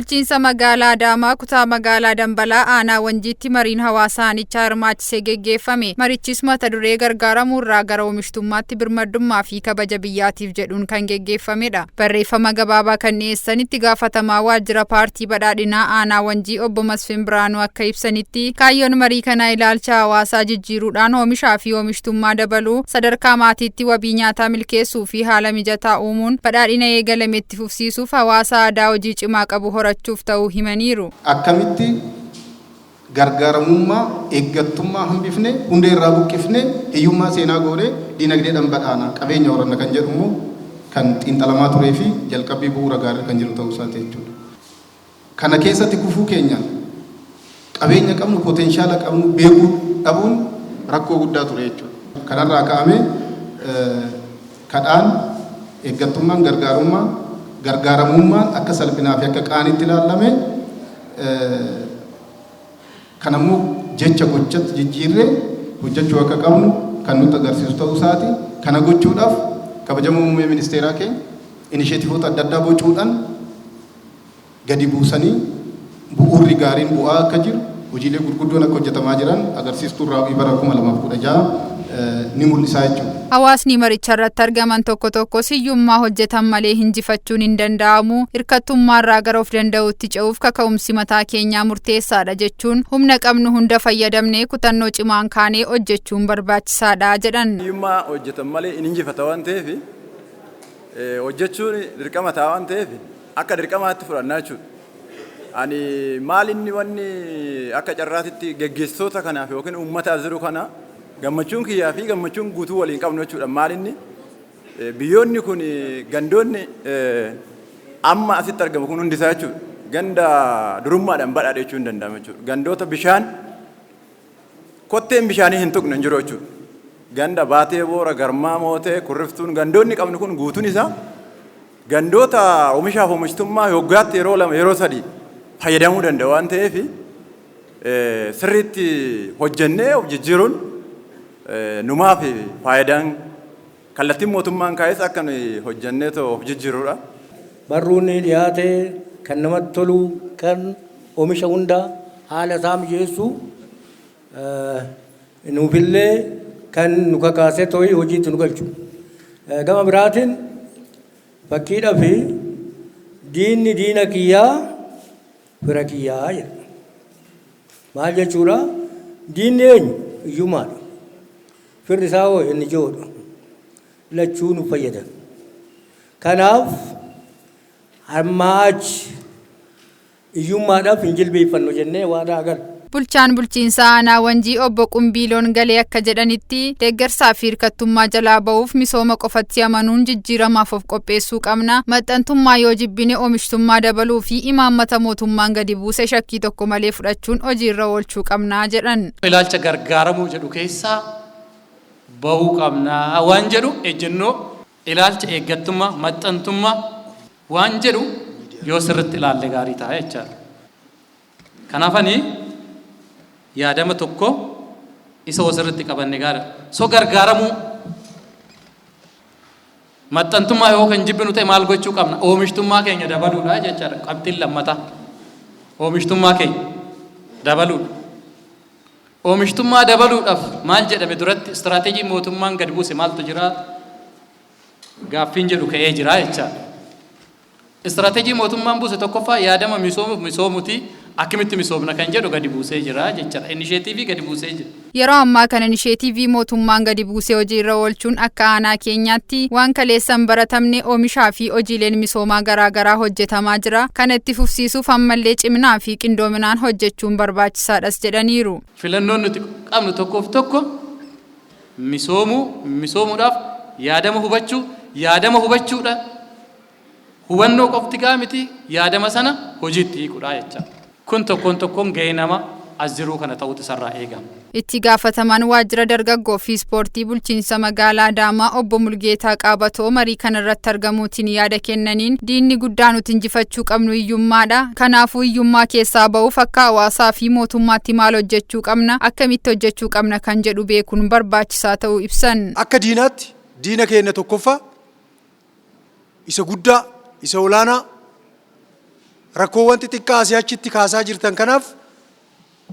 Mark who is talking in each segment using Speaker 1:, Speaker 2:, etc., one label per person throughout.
Speaker 1: Bulchiinsa magaalaa Adaamaa kutaa magaalaa Dambalaa aanaa Wanjiitti mariin hawaasaa aanichaa hirmaachisee geggeeffame. Marichis mata duree gargaaramurraa gara oomishtummaatti birmadummaa fi kabaja biyyaatiif jedhuun kan geggeeffamedha. Barreeffama gabaabaa kan dhiyeessanitti gaafatamaa waajjira paartii badhaadhinaa aanaa Wanjii obbo Masfin Biraanuu akka ibsanitti kaayyoon marii kanaa ilaalcha hawaasaa jijjiiruudhaan oomishaa fi oomishtummaa dabaluu, sadarkaa maatiitti wabii nyaataa milkeessuu fi haala mijataa uumuun badhaadhina eegalame itti fufsiisuuf hawaasa aadaa hojii cimaa qabu horachuuf ta'uu himaniiru.
Speaker 2: Akkamitti gargaaramummaa eeggattummaa hambifne hundee irraa buqqifne hiyyummaa seenaa goonee diinagdeedhaan badhaana qabeenya horanna kan jedhu kan xiinxalamaa turee fi jalqabbii bu'uura gaarii kan jiru ta'uu isaati jechuudha. Kana keessatti kufuu keenya qabeenya qabnu potenshaala qabnu beekuu dhabuun rakkoo guddaa ture jechuudha. Kanarraa ka'amee kadhaan eeggattummaan gargaaramummaan akka salphinaa fi akka qaanitti ilaalame kanammoo jecha gochatti jijjiirree hojjechuu akka qabnu kan nutti agarsiisu ta'uu isaati. Kana gochuudhaaf kabajamoo muummee ministeeraa keenya inisheetifoota adda addaa bocuudhaan gadi buusanii bu'uurri gaariin bu'aa akka jiru hojiilee gurguddoon akka hojjetamaa jiran agarsiistuu raawwii bara 2016 ni mul'isaa jechuudha.
Speaker 1: Hawaasni maricha irratti argaman tokko tokkos hiyyummaa hojjetan malee hinjifachuun hin danda'amu, hirkattummaarraa gara of danda'uutti ce'uuf kaka'umsi mataa keenyaa murteessaadha jechuun humna qabnu hunda fayyadamnee kutannoo cimaan kaanee hojjechuun barbaachisaadha jedhan.
Speaker 3: Hiyyummaa hojjetan malee hin injifata waan ta'eef hojjechuun dirqama ta'a waan ta'eef akka dirqamaatti fudhannaa jechuudha. Ani maal inni wanni akka carraatitti geggeessitoota kanaaf yookiin uummata jiru kana gammachuun kiyyaa fi gammachuun guutuu waliin qabnu jechuudha. Maal inni biyyoonni kun gandoonni amma asitti argamu kun hundisaa jechuudha. Ganda durummaadhaan badhaadha jechuun hin danda'amu jechuudha. Gandoota bishaan kotteen bishaanii hin tuqne hin jiru jechuudha. Ganda baatee boora garmaa mootee kurriftuun gandoonni qabnu kun guutuun isaa gandoota oomishaaf oomishtummaa waggaatti yeroo lama yeroo sadii fayyadamuu danda'a waan ta'eef sirriitti hojjennee of jijjiiruun numaaf faayidaan kallattiin mootummaan kaa'es akka hojjennee of jijjiirudha.
Speaker 4: Barruun dhiyaate kan namatti tolu kan oomisha hundaa haala isaa mijeessu nuufillee kan nu kakaasee ta'ee hojiitti nu galchu. Gama biraatiin fakkiidhaa fi diinni diina kiyyaa fira kiyyaa jedha. Maal jechuudha? Diinni eenyu? Hiyyummaadha. Firri isaa hoo inni ijoodha. Lachuu nu fayyada. Kanaaf hammaa achi hiyyummaadhaaf hin jilbeeffannu jennee waadaa agarra.
Speaker 1: Bulchaan bulchiinsa aanaa Wanjii obbo Qumbiiloon Galee akka jedhanitti deeggarsaa fi hirkattummaa jalaa ba'uuf misooma qofatti amanuun jijjiiramaaf of qopheessuu qabna. Maxxantummaa yoo jibbine oomishtummaa dabaluu fi imaammata mootummaan gadi buuse shakkii tokko malee fudhachuun hojiirra oolchuu qabnaa jedhan.
Speaker 5: Ilaalcha gargaaramuu jedhu keessaa bahuu qabnaa waan jedhu ejjennoo ilaalcha eeggattummaa maxxantummaa waan jedhu yoo sirriitti ilaalle gaarii ta'a jechaadha. Kanaafanii yaadama tokko isa wasirratti qabanne gaara. So gargaaramuu maxxantummaa yoo kan jibbinu ta'e maal gochuu qabna? Oomishtummaa keenya dabaluudha jechaadha. Qabxiin lammataa oomishtummaa keenya dabaluudha. Oomishtummaa dabaluudhaaf maal jedhame duratti istiraateejii mootummaan gad buuse maaltu jira? Gaaffiin jedhu ka'ee jira jechaadha. Istiraateejii mootummaan buuse tokkoffaa yaadama misoomuti. Akkamitti misoomna kan jedhu gadi buusee jira jechuudha. Inisheetiivii gadi buusee jira.
Speaker 1: Yeroo ammaa kana inisheetiivii mootummaan gadi buusee hojiirra oolchuun akka aanaa keenyaatti waan kaleessan baratamne oomishaa fi hojiileen misoomaa garaagaraa hojjetamaa jira. Kana itti fufsiisuuf ammallee ciminaa fi qindoominaan hojjechuun barbaachisaadhas jedhaniiru.
Speaker 5: Filannoon nuti qabnu tokkoof tokko misoomuudhaaf yaadama hubachuudha. Hubannoo qofti gaa miti yaadama sana hojiitti hiikuudha jechuudha. Kun tokkoon ga'ee nama as jiruu kana ta'uutu sarraa eegama.
Speaker 1: Itti gaafatamaan waajjira dargaggoo fi ispoortii bulchiinsa magaalaa Adaamaa obbo Mulgeetaa Qaabatoo marii kana irratti argamuutiin yaada kennaniin diinni guddaa nuti injifachuu qabnu hiyyummaadha. Kanaafuu hiyyummaa keessaa ba'uuf akka hawaasaa fi mootummaatti maal hojjechuu qabna, akkamitti hojjechuu qabna kan jedhu beekuun barbaachisaa ta'uu ibsan.
Speaker 6: Akka diinaatti diina keenya tokkoffaa isa guddaa isa olaanaa rakkoowwan xixiqqaa asii achitti kaasaa jirtan kanaaf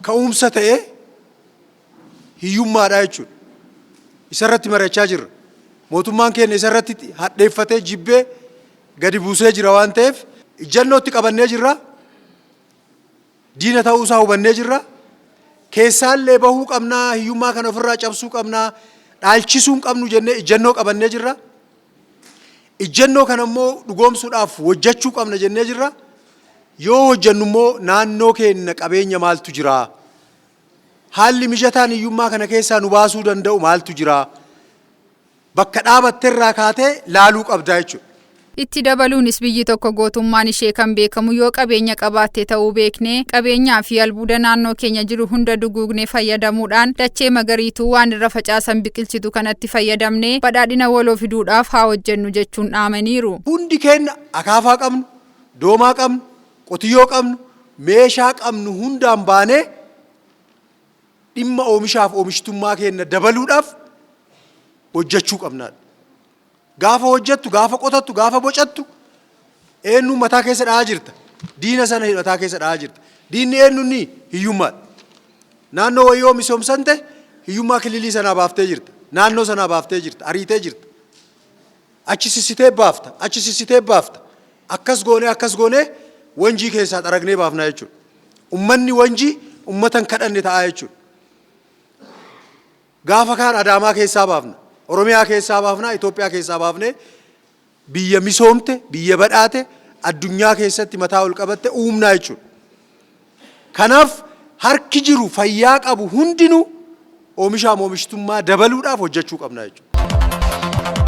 Speaker 6: ka'umsa ta'ee hiyyummaadha jechuudha. Isarratti mari'achaa jirra. Mootummaan keenya isarratti hadheeffatee jibbee gadi buusee jira waan ta'eef ijjannootti qabannee jirra. Diina ta'uusaa hubannee jirra. Keessaallee bahuu qabnaa, hiyyummaa kana ofirraa cabsuu qabnaa, dhaalchisuu qabnu jennee ijjannoo qabannee jirra. Ijjannoo kana immoo dhugoomsuudhaaf hojjechuu qabna jennee jirra. Yoo hojjennu immoo naannoo keenya qabeenya maaltu jira? Haalli mijataan hiyyummaa kana keessaa nu baasuu danda'u maaltu jira? Bakka dhaabatteerraa kaatee laaluu qabdaa jechuudha.
Speaker 1: Itti dabaluunis biyyi tokko gootummaan ishee kan beekamu yoo qabeenya qabaatte ta'uu beeknee qabeenyaa fi albuuda naannoo keenya jiru hunda duguugnee fayyadamuudhaan dachee magariituu waan irra facaasan biqilchitu kanatti fayyadamnee badhaadhina waloo fiduudhaaf haa hojjennu jechuun dhaamaniiru.
Speaker 6: Hundi keenya akaafaa qabnu, doomaa qabnu, qotiyyoo qabnu, meeshaa qabnu hundaan baanee dhimma oomishaaf oomishtummaa keenya dabaluudhaaf hojjechuu qabnaadha. Gaafa hojjettu, gaafa qotattu, gaafa bocattu eenyu mataa keessa dha'aa jirta. Diina sana mataa keessa dha'aa jirta. Diinni eenyunni hiyyummaadha. Naannoo wayyoo misoomsante hiyyummaa kililii sanaa baaftee jirta. Naannoo sanaa baaftee jirta. Ariitee jirta. Achi sissitee baafta. Achi sissitee baafta. Akkas goonee wanjii keessaa xaragnee baafnaa jechuudha. Ummanni wanjii ummatan kadhanne ta'aa jechuudha. Gaafa kaan Adaamaa keessaa baafna. Oromiyaa keessaa baafnaa, Itoophiyaa keessaa baafnee biyya misoomte, biyya badhaate, addunyaa keessatti mataa ol qabatte uumnaa jechuudha. Kanaaf harki jiru fayyaa qabu hundinuu oomishtummaa dabaluudhaaf hojjechuu qabna jechuudha.